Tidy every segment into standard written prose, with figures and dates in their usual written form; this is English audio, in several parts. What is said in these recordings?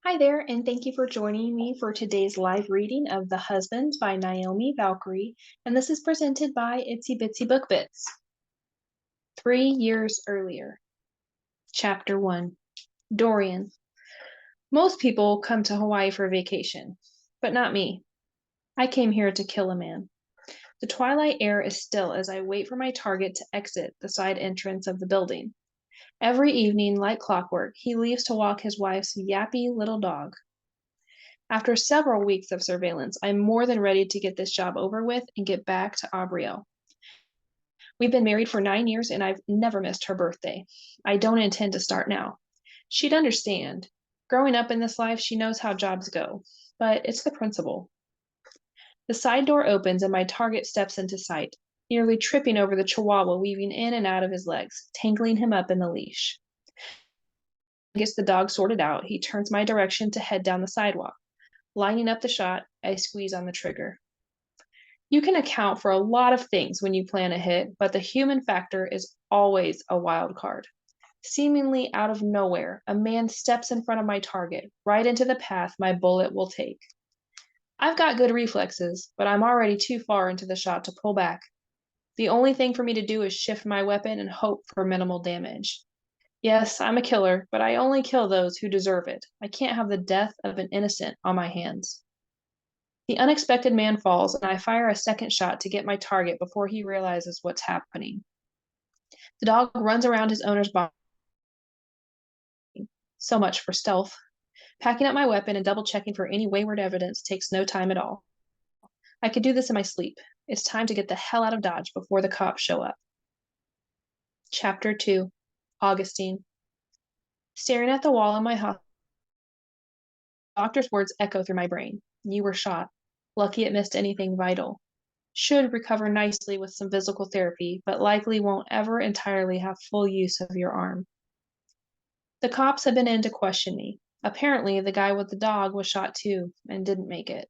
Hi there, and thank you for joining me for today's live reading of The Husband by Naomi Valkyrie, and this is presented by Itsy Bitsy Book Bits. 3 years earlier. Chapter 1. Dorian. Most people come to Hawaii for vacation, but not me. I came here to kill a man. The twilight air is still as I wait for my target to exit the side entrance of the building. Every evening, like clockwork, he leaves to walk his wife's yappy little dog. After several weeks of surveillance, I'm more than ready to get this job over with and get back to Abriel. We've been married for 9 years and I've never missed her birthday. I don't intend to start now. She'd understand. Growing up in this life, she knows how jobs go, but it's the principle. The side door opens and my target steps into sight, nearly tripping over the chihuahua weaving in and out of his legs, tangling him up in the leash. Gets the dog sorted out, he turns my direction to head down the sidewalk. Lining up the shot, I squeeze on the trigger. You can account for a lot of things when you plan a hit, but the human factor is always a wild card. Seemingly out of nowhere, a man steps in front of my target, right into the path my bullet will take. I've got good reflexes, but I'm already too far into the shot to pull back. The only thing for me to do is shift my weapon and hope for minimal damage. Yes, I'm a killer, but I only kill those who deserve it. I can't have the death of an innocent on my hands. The unexpected man falls, and I fire a second shot to get my target before he realizes what's happening. The dog runs around his owner's body. So much for stealth. Packing up my weapon and double checking for any wayward evidence takes no time at all. I could do this in my sleep. It's time to get the hell out of Dodge before the cops show up. Chapter 2. Augustine. Staring at the wall in my hospital, the doctor's words echo through my brain. You were shot. Lucky it missed anything vital. Should recover nicely with some physical therapy, but likely won't ever entirely have full use of your arm. The cops have been in to question me. Apparently, the guy with the dog was shot too and didn't make it.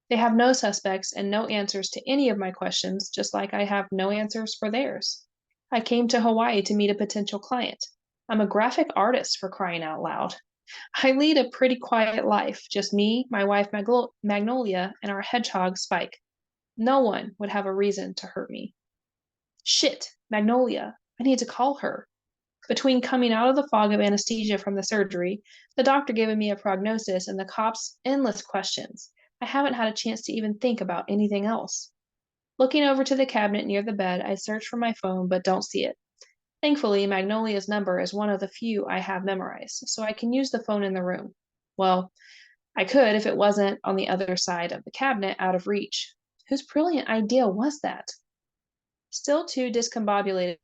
They have no suspects and no answers to any of my questions, just like I have no answers for theirs. I came to Hawaii to meet a potential client. I'm a graphic artist, for crying out loud. I lead a pretty quiet life, just me, my wife Magnolia, and our hedgehog Spike. No one would have a reason to hurt me. Shit, Magnolia. I need to call her. Between coming out of the fog of anesthesia from the surgery, the doctor giving me a prognosis, and the cops' endless questions, I haven't had a chance to even think about anything else. Looking over to the cabinet near the bed, I search for my phone but don't see it. Thankfully, Magnolia's number is one of the few I have memorized, so I can use the phone in the room. Well, I could if it wasn't on the other side of the cabinet out of reach. Whose brilliant idea was that? Still too discombobulated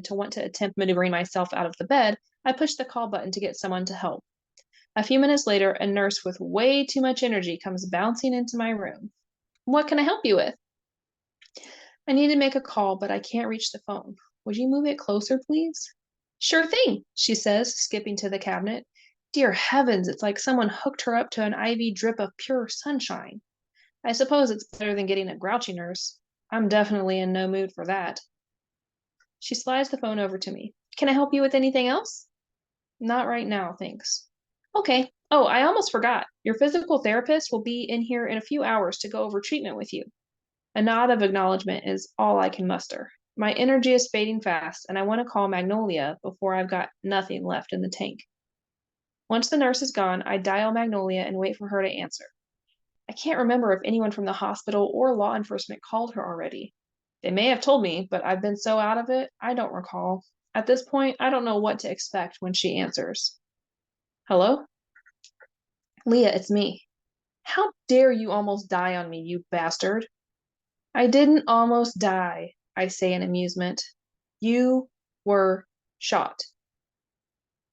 to want to attempt maneuvering myself out of the bed, I push the call button to get someone to help. A few minutes later, a nurse with way too much energy comes bouncing into my room. What can I help you with? I need to make a call, but I can't reach the phone. Would you move it closer, please? Sure thing, she says, skipping to the cabinet. Dear heavens, it's like someone hooked her up to an IV drip of pure sunshine. I suppose it's better than getting a grouchy nurse. I'm definitely in no mood for that. She slides the phone over to me. Can I help you with anything else? Not right now, thanks. Okay. Oh, I almost forgot. Your physical therapist will be in here in a few hours to go over treatment with you. A nod of acknowledgement is all I can muster. My energy is fading fast, and I want to call Magnolia before I've got nothing left in the tank. Once the nurse is gone, I dial Magnolia and wait for her to answer. I can't remember if anyone from the hospital or law enforcement called her already. They may have told me, but I've been so out of it, I don't recall. At this point, I don't know what to expect when she answers. Hello? Leah, it's me. How dare you almost die on me, you bastard? I didn't almost die, I say in amusement. You were shot.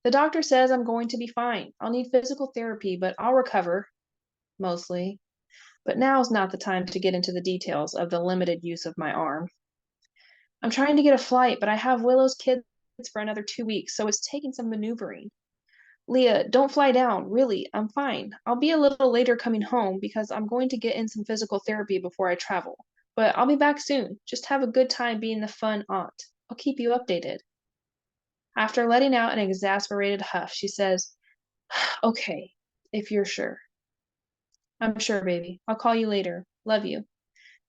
The doctor says I'm going to be fine. I'll need physical therapy, but I'll recover. Mostly. But now's not the time to get into the details of the limited use of my arm. I'm trying to get a flight, but I have Willow's kids for another 2 weeks, so it's taking some maneuvering. Leah, don't fly down. Really, I'm fine. I'll be a little later coming home because I'm going to get in some physical therapy before I travel. But I'll be back soon. Just have a good time being the fun aunt. I'll keep you updated. After letting out an exasperated huff, she says, Okay, if you're sure. I'm sure, baby. I'll call you later. Love you.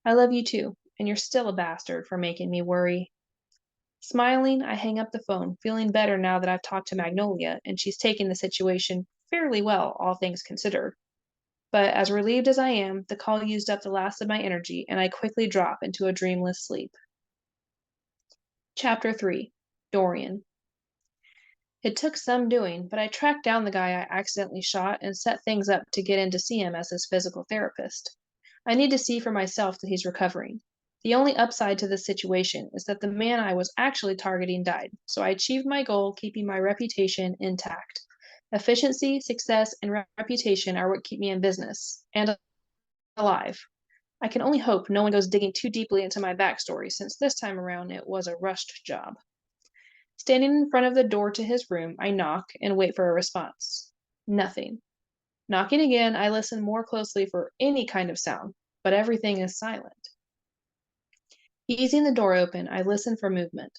I love you too, and you're still a bastard for making me worry. Smiling, I hang up the phone, feeling better now that I've talked to Magnolia, and she's taking the situation fairly well, all things considered. But as relieved as I am, the call used up the last of my energy, and I quickly drop into a dreamless sleep. Chapter 3. Dorian. It took some doing, but I tracked down the guy I accidentally shot and set things up to get in to see him as his physical therapist. I need to see for myself that he's recovering. The only upside to this situation is that the man I was actually targeting died, so I achieved my goal, keeping my reputation intact. Efficiency, success, and reputation are what keep me in business and alive. I can only hope no one goes digging too deeply into my backstory, since this time around it was a rushed job. Standing in front of the door to his room, I knock and wait for a response. Nothing. Knocking again, I listen more closely for any kind of sound, but everything is silent. Easing the door open, I listen for movement.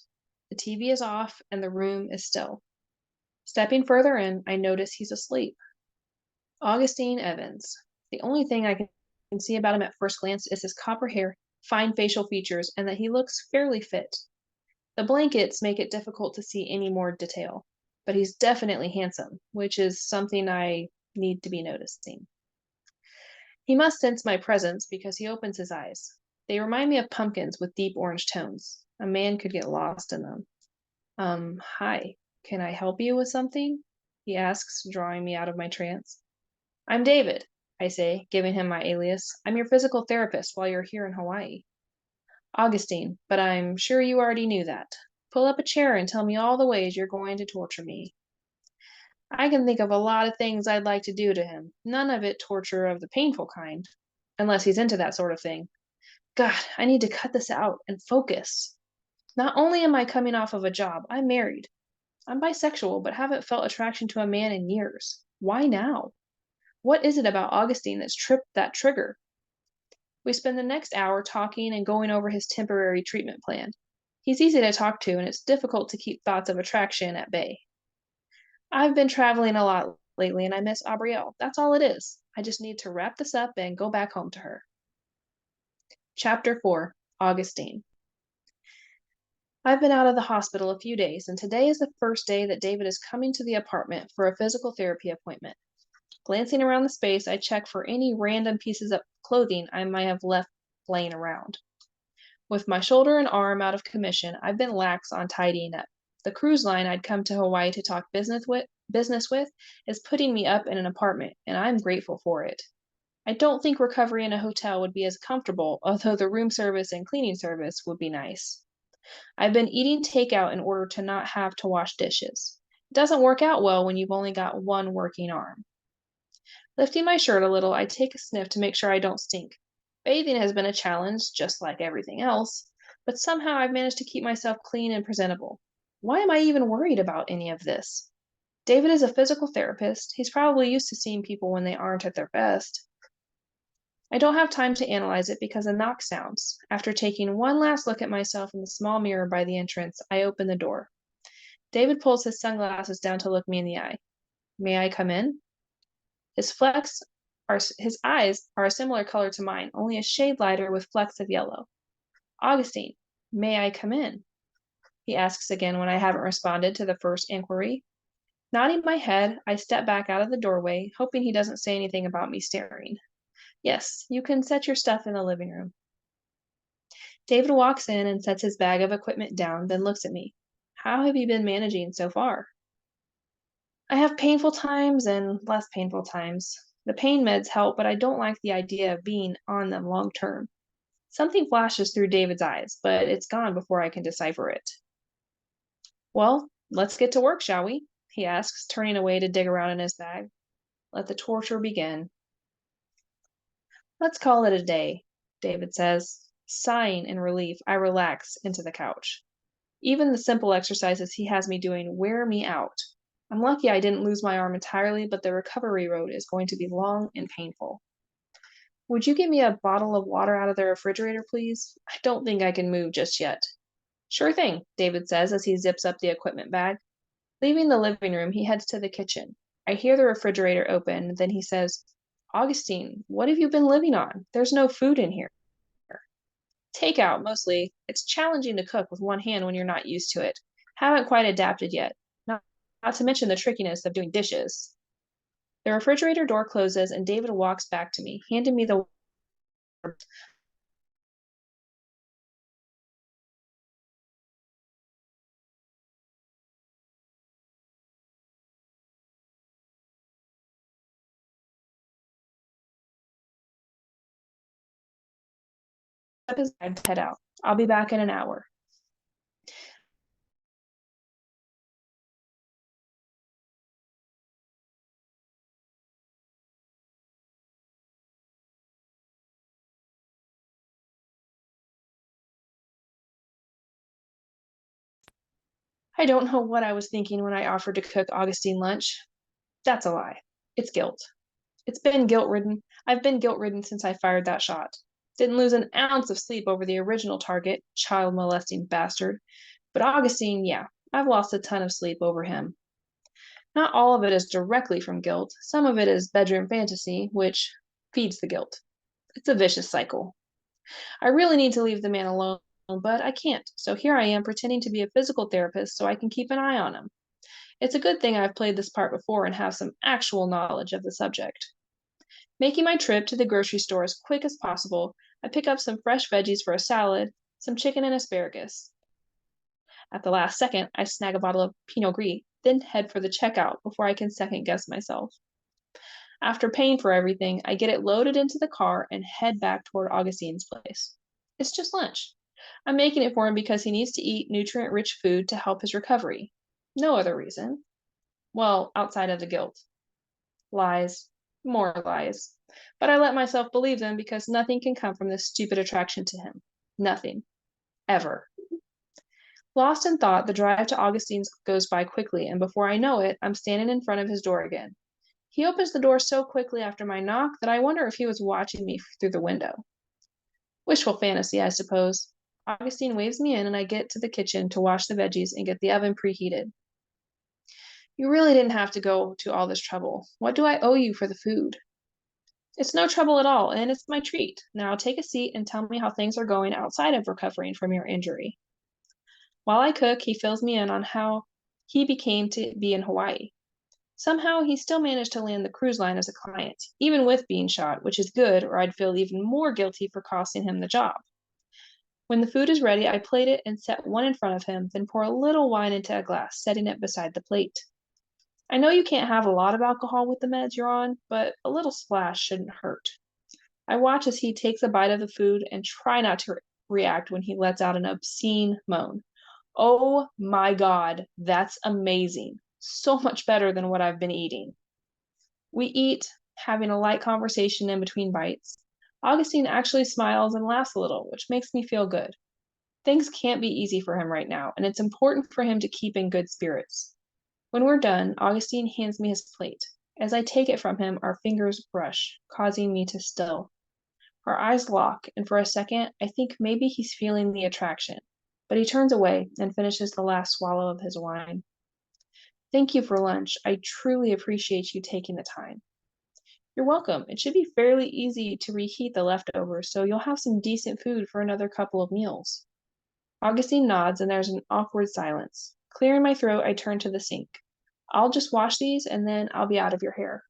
The TV is off and the room is still. Stepping further in, I notice he's asleep. Augustine Evans. The only thing I can see about him at first glance is his copper hair, fine facial features, and that he looks fairly fit. The blankets make it difficult to see any more detail, but he's definitely handsome, which is something I need to be noticing. He must sense my presence because he opens his eyes. They remind me of pumpkins with deep orange tones. A man could get lost in them. Hi. Can I help you with something? He asks, drawing me out of my trance. I'm David, I say, giving him my alias. I'm your physical therapist while you're here in Hawaii. Augustine, but I'm sure you already knew that. Pull up a chair and tell me all the ways you're going to torture me. I can think of a lot of things I'd like to do to him, none of it torture of the painful kind, unless he's into that sort of thing. God, I need to cut this out and focus. Not only am I coming off of a job, I'm married. I'm bisexual, but haven't felt attraction to a man in years. Why now? What is it about Augustine that's tripped that trigger? We spend the next hour talking and going over his temporary treatment plan. He's easy to talk to, and it's difficult to keep thoughts of attraction at bay. I've been traveling a lot lately, and I miss Aubrielle. That's all it is. I just need to wrap this up and go back home to her. Chapter 4. Augustine. I've been out of the hospital a few days, and today is the first day that David is coming to the apartment for a physical therapy appointment. Glancing around the space, I check for any random pieces of clothing I might have left laying around. With my shoulder and arm out of commission, I've been lax on tidying up. The cruise line I'd come to Hawaii to talk business with is putting me up in an apartment, and I'm grateful for it. I don't think recovery in a hotel would be as comfortable, although the room service and cleaning service would be nice. I've been eating takeout in order to not have to wash dishes. It doesn't work out well when you've only got one working arm. Lifting my shirt a little, I take a sniff to make sure I don't stink. Bathing has been a challenge, just like everything else, but somehow I've managed to keep myself clean and presentable. Why am I even worried about any of this? David is a physical therapist. He's probably used to seeing people when they aren't at their best. I don't have time to analyze it because a knock sounds. After taking one last look at myself in the small mirror by the entrance, I open the door. David pulls his sunglasses down to look me in the eye. May I come in? His eyes are a similar color to mine, only a shade lighter with flecks of yellow. Augustine, may I come in? He asks again when I haven't responded to the first inquiry. Nodding my head, I step back out of the doorway, hoping he doesn't say anything about me staring. Yes, you can set your stuff in the living room. David walks in and sets his bag of equipment down, then looks at me. How have you been managing so far? I have painful times and less painful times. The pain meds help, but I don't like the idea of being on them long term. Something flashes through David's eyes, but it's gone before I can decipher it. Well, let's get to work, shall we? He asks, turning away to dig around in his bag. Let the torture begin. Let's call it a day, David says. Sighing in relief, I relax into the couch. Even the simple exercises he has me doing wear me out. I'm lucky I didn't lose my arm entirely, but the recovery road is going to be long and painful. Would you give me a bottle of water out of the refrigerator, please? I don't think I can move just yet. Sure thing, David says as he zips up the equipment bag. Leaving the living room, he heads to the kitchen. I hear the refrigerator open, then he says, Augustine, what have you been living on? There's no food in here. Takeout, mostly. It's challenging to cook with one hand when you're not used to it. Haven't quite adapted yet. Not to mention the trickiness of doing dishes. The refrigerator door closes and David walks back to me, handing me the up his bag to head out. I'll be back in an hour. I don't know what I was thinking when I offered to cook Augustine lunch. That's a lie. It's guilt. It's been guilt ridden. I've been guilt ridden since I fired that shot. Didn't lose an ounce of sleep over the original target, child molesting bastard. But Augustine, yeah, I've lost a ton of sleep over him. Not all of it is directly from guilt. Some of it is bedroom fantasy, which feeds the guilt. It's a vicious cycle. I really need to leave the man alone, but I can't. So here I am pretending to be a physical therapist so I can keep an eye on him. It's a good thing I've played this part before and have some actual knowledge of the subject. Making my trip to the grocery store as quick as possible, I pick up some fresh veggies for a salad, some chicken and asparagus. At the last second, I snag a bottle of Pinot Gris, then head for the checkout before I can second guess myself. After paying for everything, I get it loaded into the car and head back toward Augustine's place. It's just lunch. I'm making it for him because he needs to eat nutrient rich food to help his recovery. No other reason. Well, outside of the guilt. Lies. More lies. But I let myself believe them because nothing can come from this stupid attraction to him. Nothing. Ever. Lost in thought, the drive to Augustine's goes by quickly, and before I know it, I'm standing in front of his door again. He opens the door so quickly after my knock that I wonder if he was watching me through the window. Wishful fantasy, I suppose. Augustine waves me in, and I get to the kitchen to wash the veggies and get the oven preheated. You really didn't have to go to all this trouble. What do I owe you for the food? It's no trouble at all, and it's my treat. Now take a seat and tell me how things are going outside of recovering from your injury. While I cook, he fills me in on how he became to be in Hawaii. Somehow, he still managed to land the cruise line as a client, even with being shot, which is good, or I'd feel even more guilty for costing him the job. When the food is ready, I plate it and set one in front of him, then pour a little wine into a glass, setting it beside the plate. I know you can't have a lot of alcohol with the meds you're on, but a little splash shouldn't hurt. I watch as he takes a bite of the food and try not to react when he lets out an obscene moan. Oh my God, that's amazing. So much better than what I've been eating. We eat, having a light conversation in between bites. Augustine actually smiles and laughs a little, which makes me feel good. Things can't be easy for him right now, and it's important for him to keep in good spirits. When we're done, Augustine hands me his plate. As I take it from him, our fingers brush, causing me to still. Our eyes lock, and for a second, I think maybe he's feeling the attraction. But he turns away and finishes the last swallow of his wine. Thank you for lunch. I truly appreciate you taking the time. You're welcome. It should be fairly easy to reheat the leftovers, so you'll have some decent food for another couple of meals. Augustine nods, and there's an awkward silence. Clearing my throat, I turn to the sink. I'll just wash these, and then I'll be out of your hair.